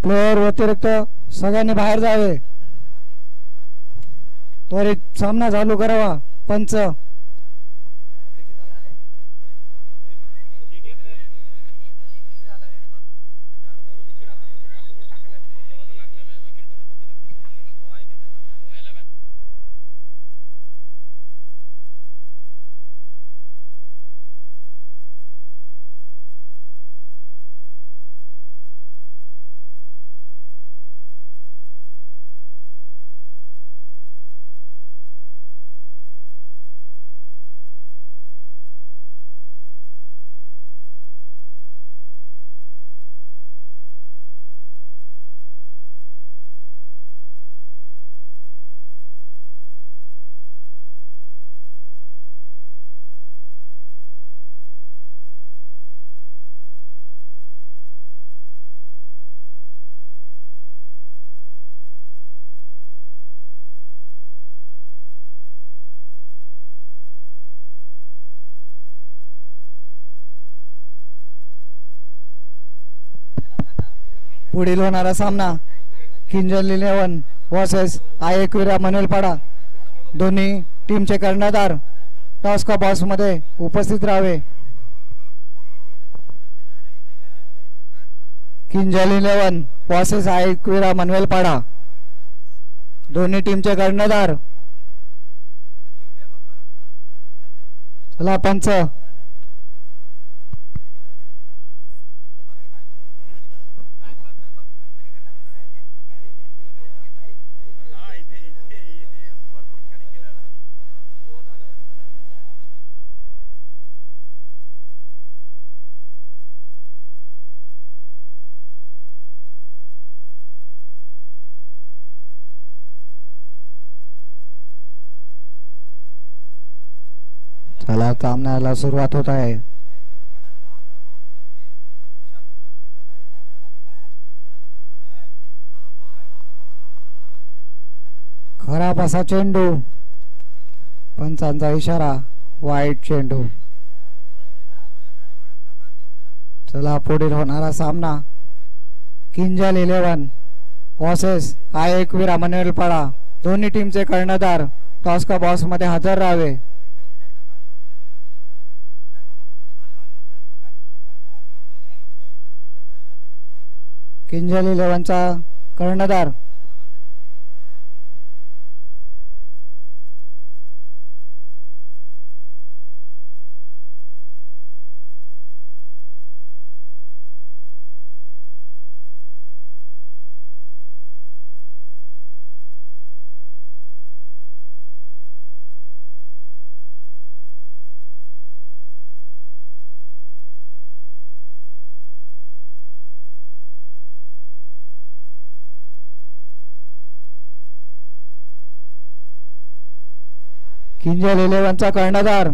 Player व्यतिरिक्त सगळ्यांनी बाहेर जावे. त्वरित सामना चालू करावा. पंच पुढील होणारा सामना किंजल 11 वर्सेस आयक्विरा मनवेलपाडा. दोन्ही टीमचे कर्णधार टॉस का बॉक्स मध्ये उपस्थित राहावे. किंजल 11 वर्सेस आयक्विरा मनवेलपाडा. दोन्ही टीमचे कर्णधार. चला पंच चला सामन्याला सुरुवात होत आहे. खराब असा चेंडू. पंचांचा इशारा वाईट चेंडू. चला पुढील होणारा सामना किंजल 11 वर्सेस आयक्विरा मनवेलपाडा. दोन्ही टीमचे कर्णधार टॉस का बॉक्स मध्ये हजर राहावे. किंजल 11 चा कर्णधार किंजल 11 चा कर्णधार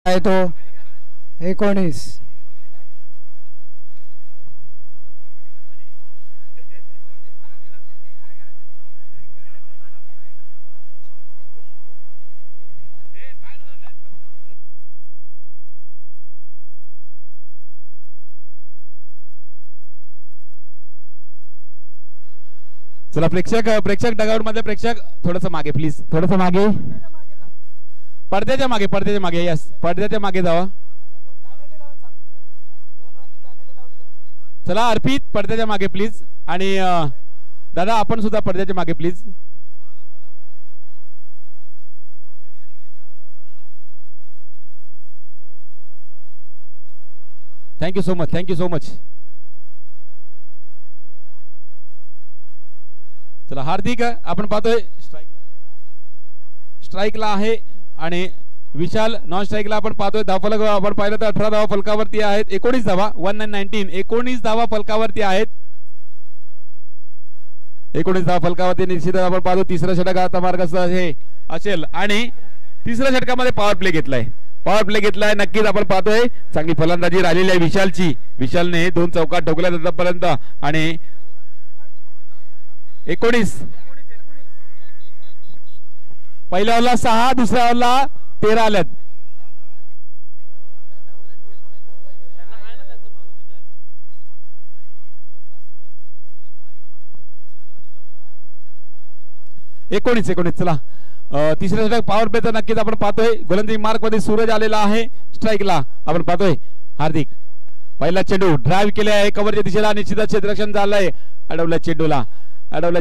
आहे तो 19. चला प्रेक्षक डगआउट मध्ये प्रेक्षक थोडस मागे प्लीज, थोडस मागे, पडद्याच्या मागे यस, पडद्याच्या मागे जावा. चला अर्पित पडद्याच्या मागे प्लीज, आणि दादा आपण सुद्धा पडद्याच्या मागे please. Thank you so much, thank you so much. चला हार्दिक आपण पाहतोय स्ट्राईकला आहे आणि विशाल नॉन स्ट्राईकला आपण पाहतोय. धावफलक आपण पाहिलं तर 18 धावा फलकावरती आहेत. 19 धावा 19 19 धावा फलकावरती आहेत. 19 धावा फलकावरती निश्चित आपण पाहतो. तिसरा षटक आता मार्गस्थ हे असेल आणि तिसऱ्या षटकामध्ये पॉवर प्ले घेतलाय. पॉवर प्ले घेतलाय. नक्कीच आपण पाहतोय चांगली फलंदाजी राहिलेली आहे विशालची. विशालने 2 चौकार ठोकल्या आतापर्यंत आणि 19 पहिल्या ओव्हरला 6 दुसऱ्या ओव्हरला 13 आल्यात. एकोणीस चला तिसऱ्या षटक पॉवर प्ले तर नक्कीच आपण पाहतोय. गोलंदाजी मार्क मध्ये सूरज आलेला आहे. स्ट्राईकला आपण पाहतोय हार्दिक. पहिला चेंडू ड्राईव्ह केले आहे कव्हरच्या दिशेला. निश्चितच क्षेत्ररक्षण झालंय. अडवल्या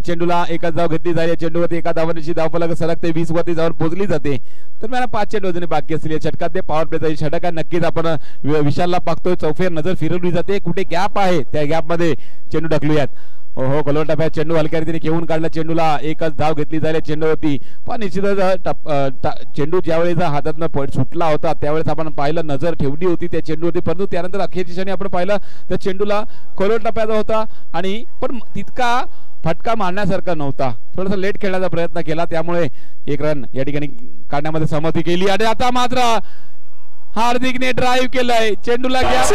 चेंडूला एकच धाव घेतली जाईल. चेंडूवरती एका धावांची धावफलक सरकते 20 वरती जाऊन पोहोचली जाते. तर मला 5 चेंडू अजून बाकी असतील या षटकात. ते पॉवर प्लेचा षटक आहे. नक्कीच आपण विशालला पाहतोय. चौफेर नजर फिरवली जाते. कुठे गॅप आहे त्या गॅप मध्ये चेंडू ढकलूयात. हो खोलवर टप्प्यात चेंडू हलक्या रीतीने घेऊन काढला. चेंडूला एकच धाव घेतली जाईल चेंडूवरती. पण निश्चितच चेंडू ज्यावेळेस हातातनं सुटला होता त्यावेळेस आपण पाहिलं नजर ठेवली होती त्या चेंडूवरती. परंतु त्यानंतर अखेरच्या क्षणी आपण पाहिलं त्या चेंडूला खोलवर टप्प्याचा होता आणि पण तितका फटका मारण्यासारखा नव्हता. थोडासा लेट खेळण्याचा प्रयत्न केला त्यामुळे एक रन या ठिकाणी काढण्यामध्ये सहमती केली. आणि आता मात्र हार्दिकने ड्राईव्ह केलंय. चेंडूला गॅप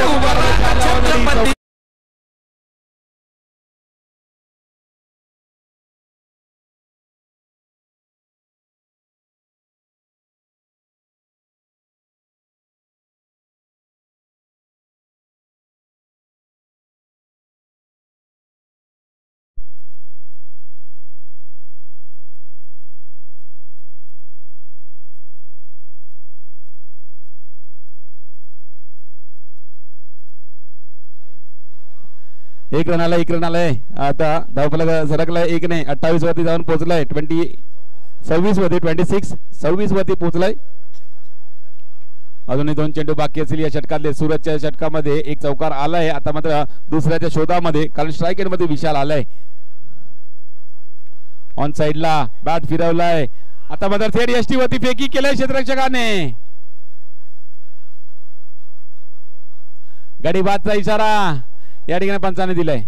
एक रन आलाय. आता धावफलक सरकलाय 1 ने 28 वरती जाऊन पोहोचलाय. 26 वरती पोहोचलाय. अजूनही 2 चेंडू बाकी असतील या षटकातले. सूरजच्या षटकामध्ये एक चौकार आलाय. आता मात्र दुसऱ्याच्या शोधामध्ये कारण स्ट्राईक एंड मध्ये विशाल आलाय. ऑन साइडला बॅट फिरवलाय. आता मात्र थेट यष्टी वरती फेकी केलाय क्षेत्ररक्षकाने. गडीबादचा इशारा या ठिकाणी पंचाने दिलाय.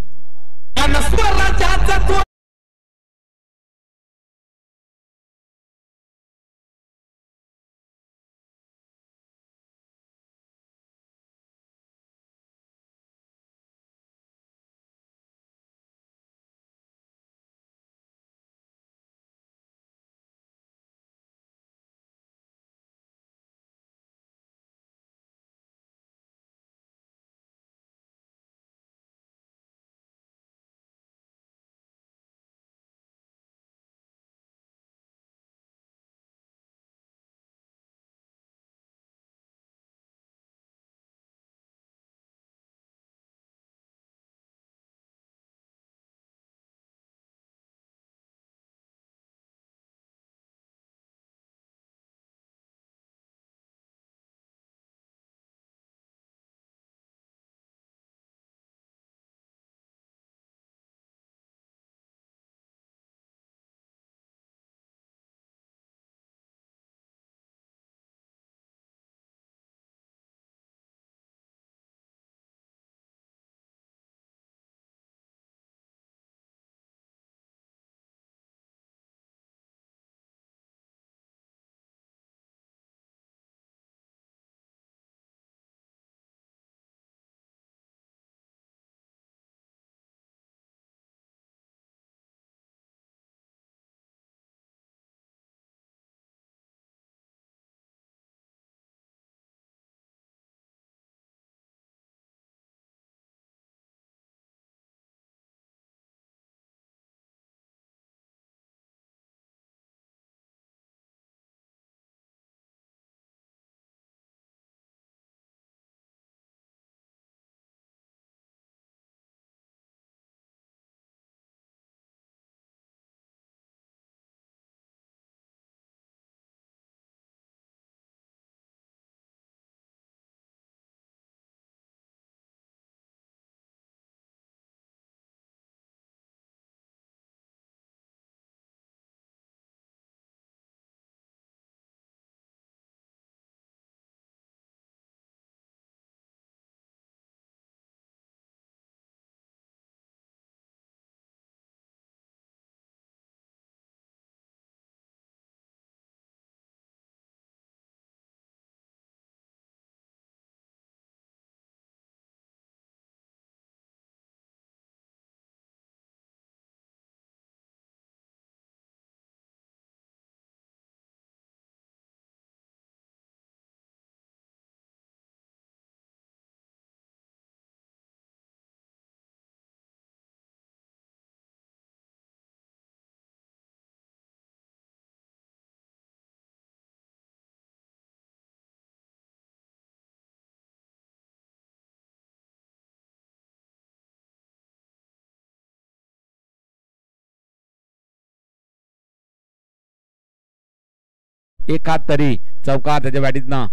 एक हात तरी चौकार त्याच्या बॅटीतनं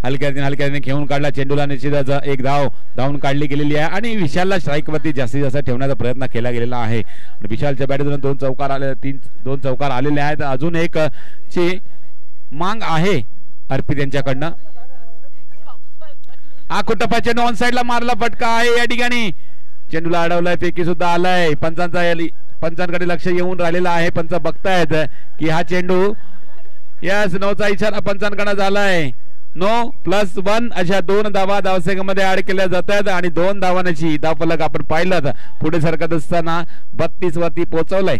हलक्याने घेऊन काढला चेंडूला. निश्चितच एक धावून काढली गेलेली आहे आणि विशालला स्ट्राईक वरती जास्तीत जास्त ठेवण्याचा प्रयत्न केला गेलेला आहे. विशालच्या बॅटीतून दोन चौकार आलेले आहेत. अजून एक ची मांग आहे अर्पित यांच्याकडनं. आकुटप्पा चेंडू ऑन साइडला मारला फटका आहे या ठिकाणी. चेंडूला अडवलाय, फेकी सुद्धा आलाय. पंचांकडे लक्ष येऊन राहिलेलं आहे. पंच बघतायत की हा चेंडू यस नोचा इशारा पंचांकडे झालाय. 9+1 अशा 2 धावा धावसंख्येमध्ये ऍड केल्या जातात आणि 2 धावांची धावफलक आपण पाहिलं पुढे सरकत असताना 32 वरती पोहोचवलाय.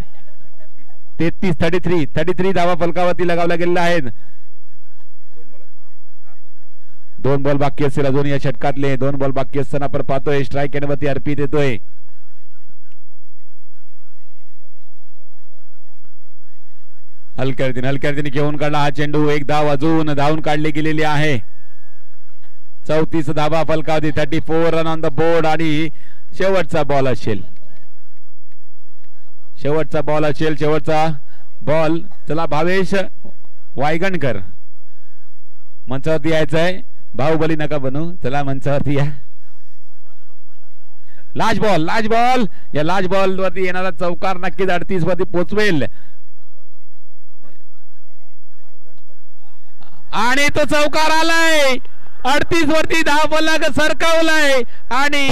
33 धावा फलकावरती लगावल्या गेलेल्या आहेत. 2 बॉल बाकी असतील अजून या षटकातले. 2 बॉल बाकी असताना आपण पाहतोय स्ट्राईक वरती अर्पित येतोय. हलक्याने घेऊन काढला हा चेंडू. एक धाव अजून धावून काढली गेलेली आहे. 34 धावा फलकावरती. 34 रन ऑन द बोर्ड आणि शेवटचा बॉल असेल. शेवटचा बॉल. चला भावेश वायगणकर मंचावरती यायचंय. बाहुबली नका बनू. चला मंचावरती या. Last ball. या लास्ट बॉल वरती येणारा चौकार नक्कीच 38 वरती पोहोचवेल आणि तो चौकार आलाय. 38 वरती धावफलक सरकवलाय आणि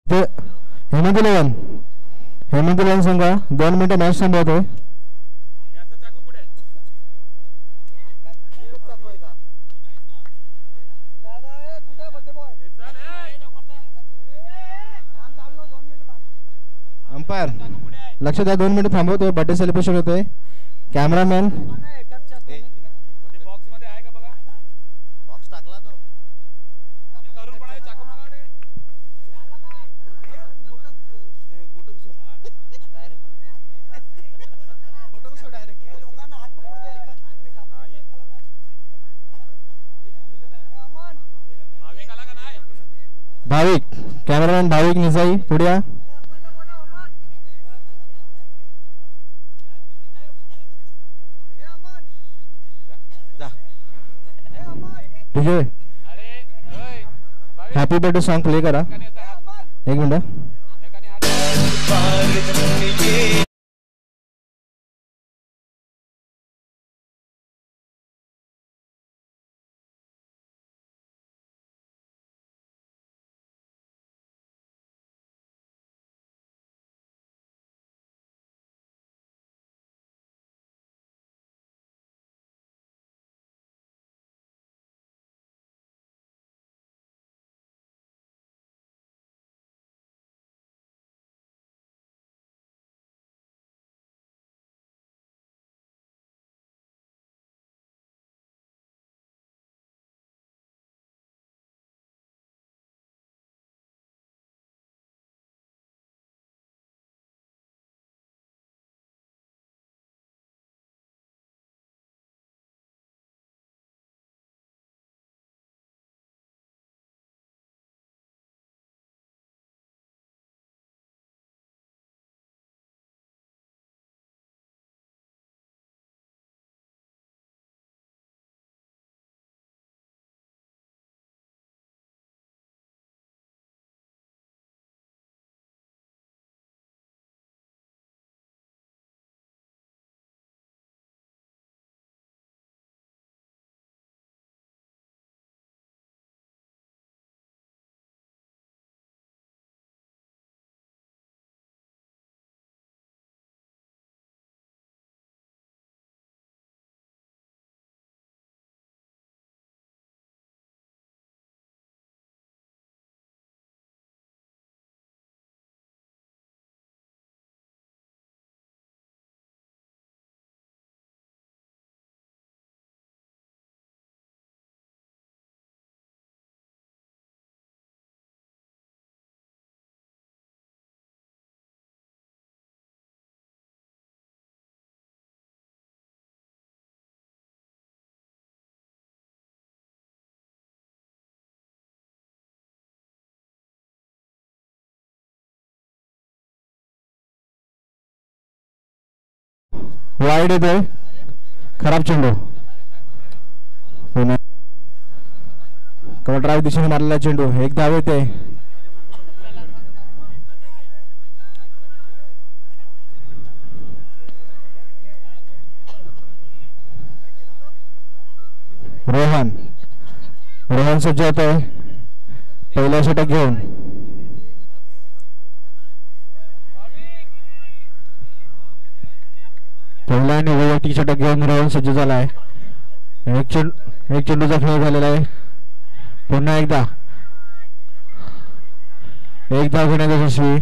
39 हेमंत इलेव्हन संघ 2 मिनिटं मॅच थांबवतोय. अंपायर लक्ष द्या. 2 मिनिटं थांबवतोय. बर्थडे सेलिब्रेशन होतोय. कॅमेरामॅन कॅमेरामॅन भाविक निसाई पुढे या. ठीक आहे. हॅपी बर्थडे सॉन्ग प्ले करा. 1 मिनिट. वाईड येतोय, खराब चेंडू. पुन्हा कव्हर ड्राईव्ह दिशेने मारलेला चेंडू, एक धाव येते. रोहन सज्ज होतोय पहिल्या षटक घेऊन. पहिला आणि वैयक्तिक षटक घेऊन रोहन सज्ज झाला आहे. एक चेंडूचा खेळ झालेला आहे. पुन्हा एकदा एक धाव घेण्यात यशस्वी.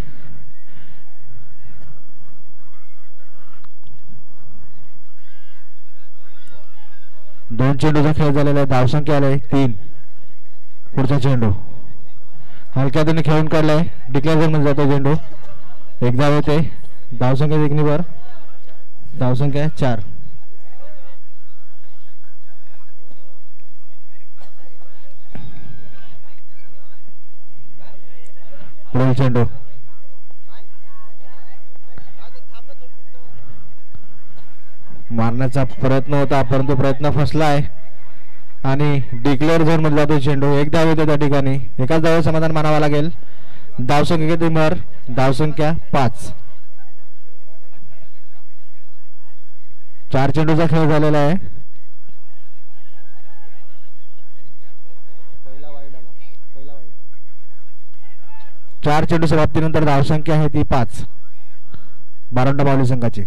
दोन चेंडूचा खेळ झालेला आहे. धावसंख्या आलाय 3. पुढचा चेंडू हलक्या हाताने खेळून काढलाय. डिक्लेअर झोन मध्ये जातो चेंडू, एक धाव येते. धावसंख्या देखणीवर, धावसंख्या 4. पुढील चेंडू मारण्याचा प्रयत्न होता परंतु प्रयत्न फसला आहे आणि डिक्लेअर झोन मध्ये जातो चेंडू. एक धाव येते त्या ठिकाणी. एकाच धाव समाधान मानावा लागेल. धावसंख्या किती मर? धावसंख्या 5. 4 चेंडूचा खेळ झालेला आहे. चार चेंडू समाप्तीनंतर धावसंख्या आहे ती 5. बारोंडा बावली संघाची.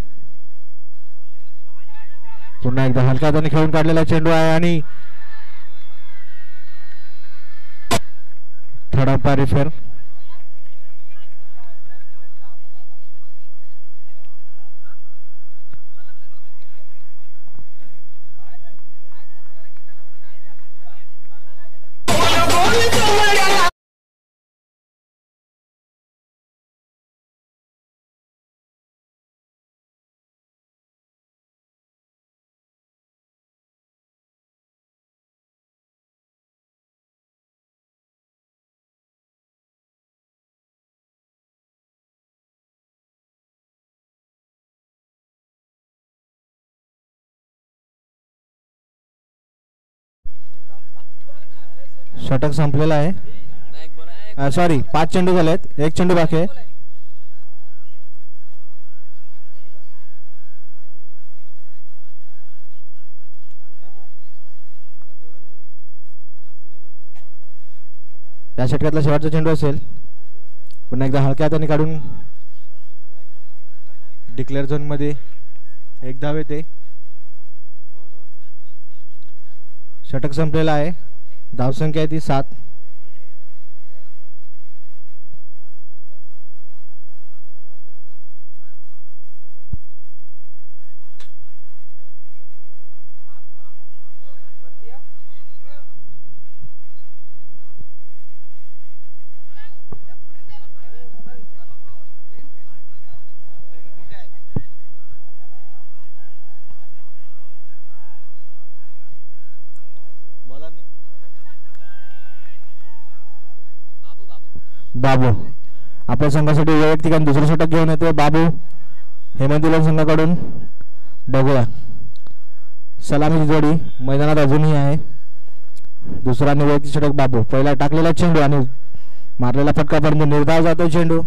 पुन्हा एकदा हलक्या हाताने खेळून काढलेला चेंडू आहे आणि थर्ड अंपायर रिफर. षटक संपलेला आहे. सॉरी 5 चेंडू झालेत, 1 चेंडू बाकी आहे. या षटकातला शेवटचा चेंडू असेल. पुन्हा एकदा हलक्या हाताने काढून डिक्लेअर झोन मध्ये एक धाव येते. षटक संपलेला आहे. धावसंख्या आहे ती 7. बाबू आपल्या संघासाठी वैयक्तिक आणि दुसरं षटक घेऊन येतोय. बाबू हेमंत संघाकडून. बघूया सलामीची जोडी मैदानात अजूनही आहे. दुसरा आणि वैयक्तिक षटक बाबू. पहिला टाकलेला चेंडू आणि मारलेला फटका पर्यंत निर्धाव जातो चेंडू.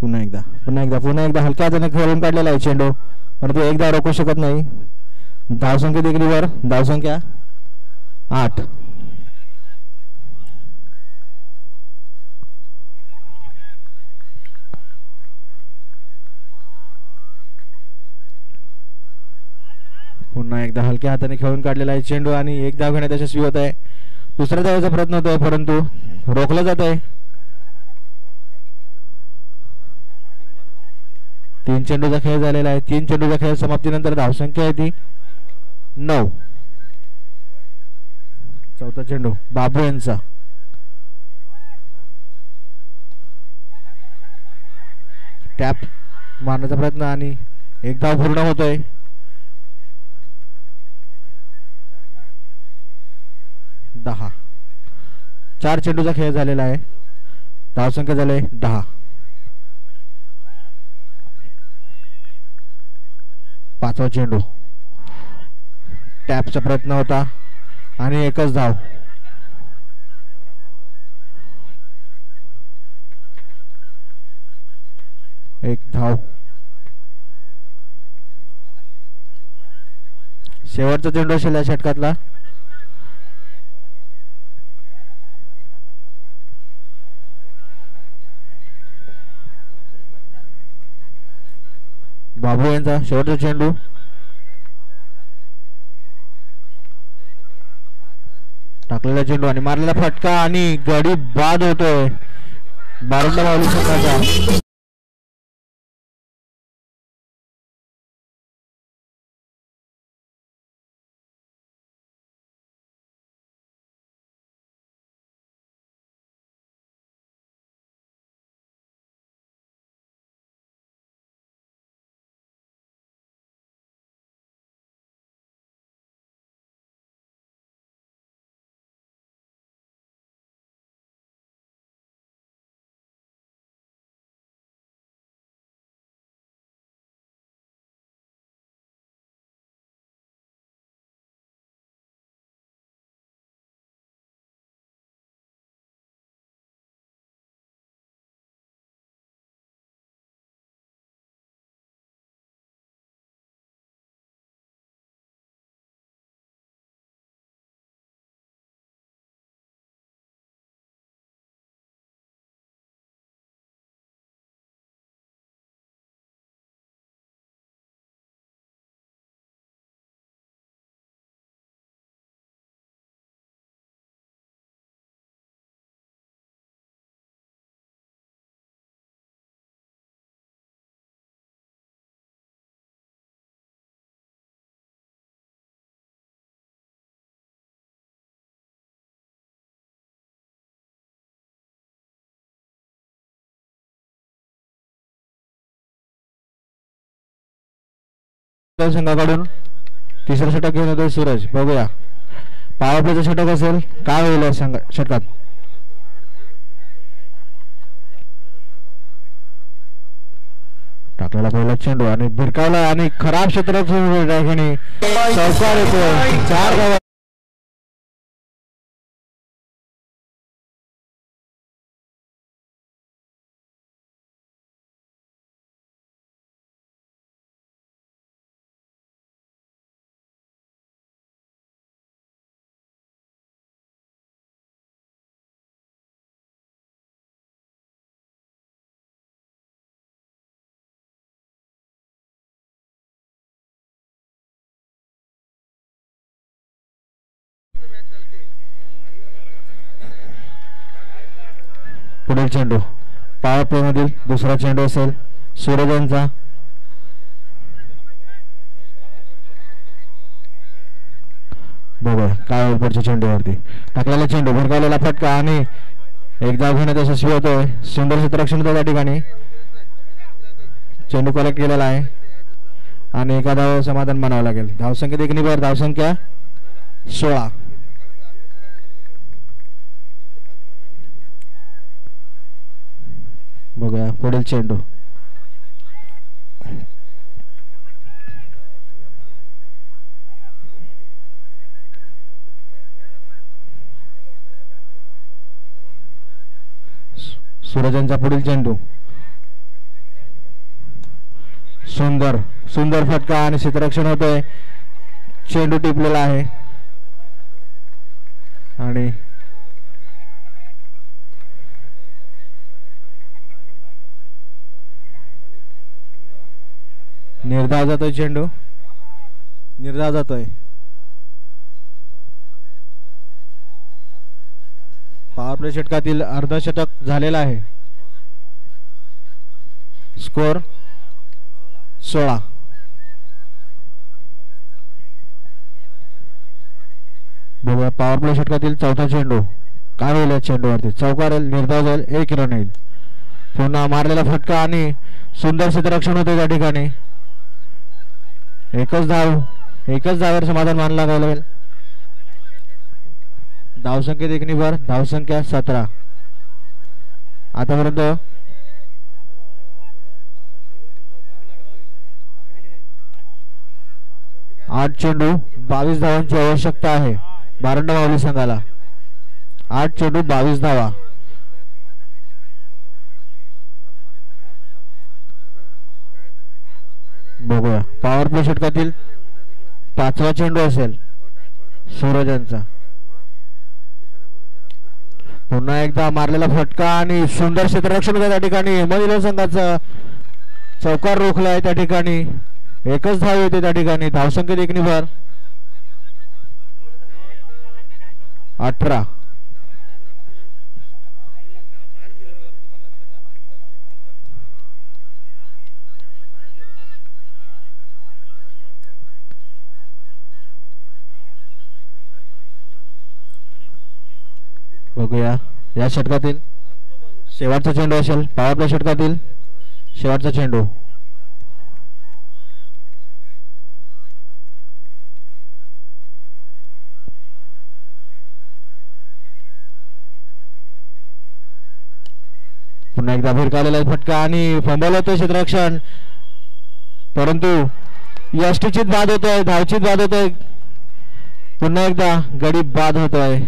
पुन्हा एकदा हलक्या हाताने खेळून काढलेला आहे चेंडू परंतु एकदा रोखू शकत नाही. धावसंख्या देखील धावसंख्या 8. पुन्हा एकदा हलक्या हाताने खेळून काढलेला आहे चेंडू आणि एक धाव घेण्यात यशस्वी होत आहे. दुसऱ्या धावाचा प्रयत्न होतोय परंतु रोखला जात आहे. 3 चेंडूचा खेळ झालेला आहे. 3 चेंडूचा खेळ समाप्तीनंतर धावसंख्या आहे ती 9. चौथा चेंडू बाबू यांचा. टॅप मारण्याचा प्रयत्न आणि एक धाव पूर्ण होतोय. 4 चेंडूचा खेळ झालेला आहे. धावसंख्या झाले 10. पाचवा चेंडू टॅपचा प्रयत्न होता आणि एकच धाव. एक धाव. शेवटचा चेंडू असेल या षटकातला. बाबू यांचा शेवटचा चेंडू. टाकलेला चेंडू आणि मारलेला फटका आणि गडी बाद होतोय. बारंडा बावली संघाचा. संघाकडून तिसरा षटक घेऊन येतोय सूरज. बघूया पॉवर प्लेचा षटक असेल काय होईल षटकात. टाकलेला पहिला चेंडू आणि भिरकावला आणि खराब क्षेत्रात चौकार येतोय. 4 धावा. पुढील चेंडू पॉवर प्ले मधील दुसरा चेंडू असेल सूरज यांचा. बघा काय होईल पुढच्या चेंडूवरती. टाकलेला चेंडू भिरकावलेला फटका आणि एक धाव घेण्यात यशस्वी होतोय. सुंदर क्षेत्ररक्षण होतं त्या ठिकाणी. चेंडू कलेक्ट केलेला आहे आणि एका धाव समाधान मानावं लागेल. धावसंख्या देखील धावसंख्या 16. बघूया पुढील चेंडू सूरजांचा. पुढील चेंडू सुंदर सुंदर फटका आणि क्षेत्ररक्षण होतोय. चेंडू टिपलेला आहे आणि निर्धाव जातोय. चेंडू निर्धाव जातोय. पॉवर प्ले षटकातील अर्धशतक झालेला आहे. स्कोर 16. बघूया पॉवर प्ले षटकातील चौथा चेंडू काय होईल. चेंडूवरती चौकार निर्धाव जाईल. 1 रन येईल. पुन्हा मारलेला फटका आणि सुंदर क्षेत्ररक्षण होते त्या ठिकाणी. एकच धाव. एकच धावावर समाधान मानला लागेल. धावसंख्येत एक निभर, धावसंख्या 17. आतापर्यंत 8 चेंडू 22 धावांची आवश्यकता आहे बारंडा माऊली संघाला. 8 चेंडू 22 धावा. बघूया पॉवर प्ले षटकातील 5वा चेंडू असेल सूरजांचा. पुन्हा एकदा मारलेला फटका आणि सुंदर क्षेत्ररक्षण त्या ठिकाणी हेमंत संघाचा चौकार रोखलाय. त्या ठिकाणी एकच धाव येते. त्या ठिकाणी धावसंख्येत एक निभर 18. बघूया या षटकातील शेवटचा चेंडू असेल पॉवर प्ले षटकातील शेवटचा चेंडू. पुन्हा एकदा भिरकावलेला फटका आणि फंबल होतोय क्षेत्ररक्षण, परंतु यष्टीचीत बाद होतोय, धावचीत बाद होतोय. पुन्हा एकदा गडी बाद होतोय.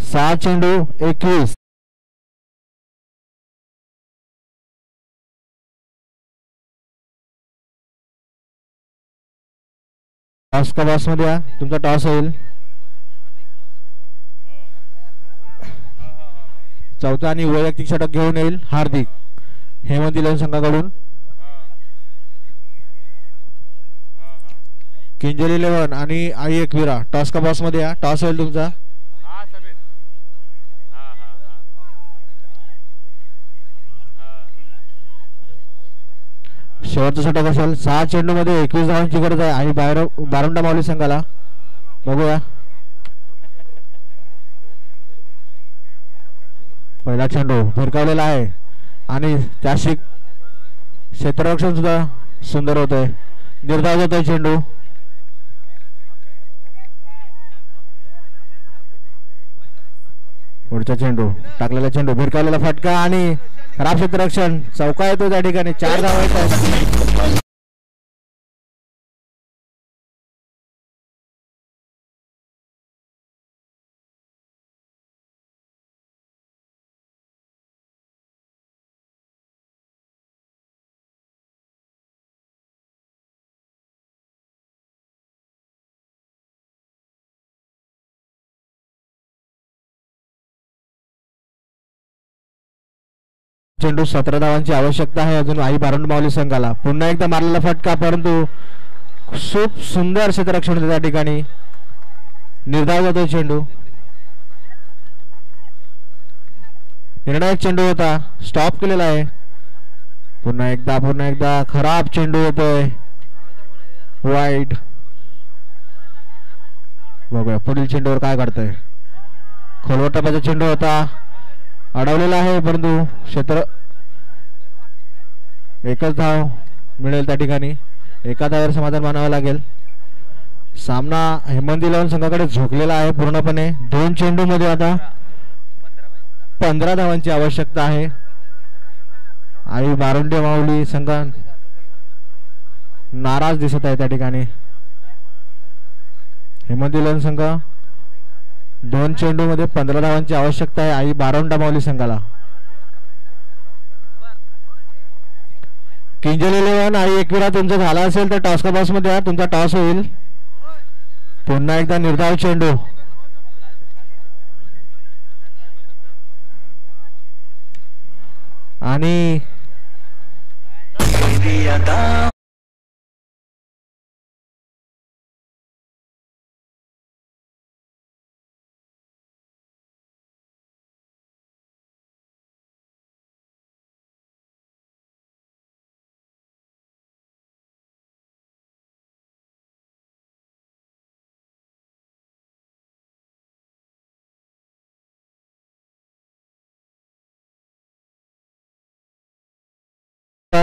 सहा चेंडू 21. टॉस का बॉस मध्ये तुमचा टॉस होईल. चौथा आणि वैयक्तिक षटक घेऊन येईल हार्दिक हेमंत इलेव्हन संघाकडून. किंजल इलेव्हन आणि आई एकविरा टॉस का बॉस मध्ये टॉस होईल तुमचा. शेवटचा षटक असेल. 6 चेंडू मध्ये 21 धावांची गरज आहे आणि बारंडा माऊली संघाला. बघूया पहिला चेंडू भिरकावलेला आहे आणि त्याशी क्षेत्ररक्षण सुद्धा सुंदर होतोय. निर्धाव होतोय चेंडू. पुढचा चेंडू टाकलेला चेंडू भिरकावलेला फटका आणि खराब क्षेत्ररक्षण. चौका येतो त्या ठिकाणी. 4 धावा येतात. चेंडू 17 धावांची आवश्यकता आहे अजून आई बारंडा माऊली संघाला. पुन्हा एकदा मारलेला फटका, परंतु खूप सुंदर क्षेत्ररक्षण त्या ठिकाणी. निर्धाव जातो चेंडू. निर्णायक चेंडू होता, स्टॉप केलेला आहे. पुन्हा एकदा खराब चेंडू येतोय वाईड. बघूया पुढील चेंडूवर काय करतोय. खोलवर टप्प्याचा चेंडू होता, अडवलेला आहे, परंतु क्षेत्र एकच धाव मिळेल त्या ठिकाणी. एका धावावर समाधान मानावं लागेल. सामना हेमंत इलेव्हन संघाकडे झुकलेला आहे पूर्णपणे. 2 चेंडू मध्ये आता 15 धावांची आवश्यकता आहे. आई बारंडा माऊली संघ नाराज दिसत आहे त्या ठिकाणी. हेमंत इलेव्हन संघ 2 चेंडू मध्ये 15 धावांची आवश्यकता आहे आई बारंडा माऊली संघाला. किंजल इलेव्हन आई एकविरा तुमचा झाला असेल तर टॉस का बॉक्स मध्ये तुमचा टॉस होईल. पुन्हा एकदा निर्धाव चेंडू आणि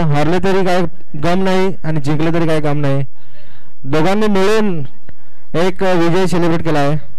हरले तरी काय गम नाही आणि जिंकले तरी काय गम नाही. दोघांनी मिळून एक विजय सेलिब्रेट केला आहे.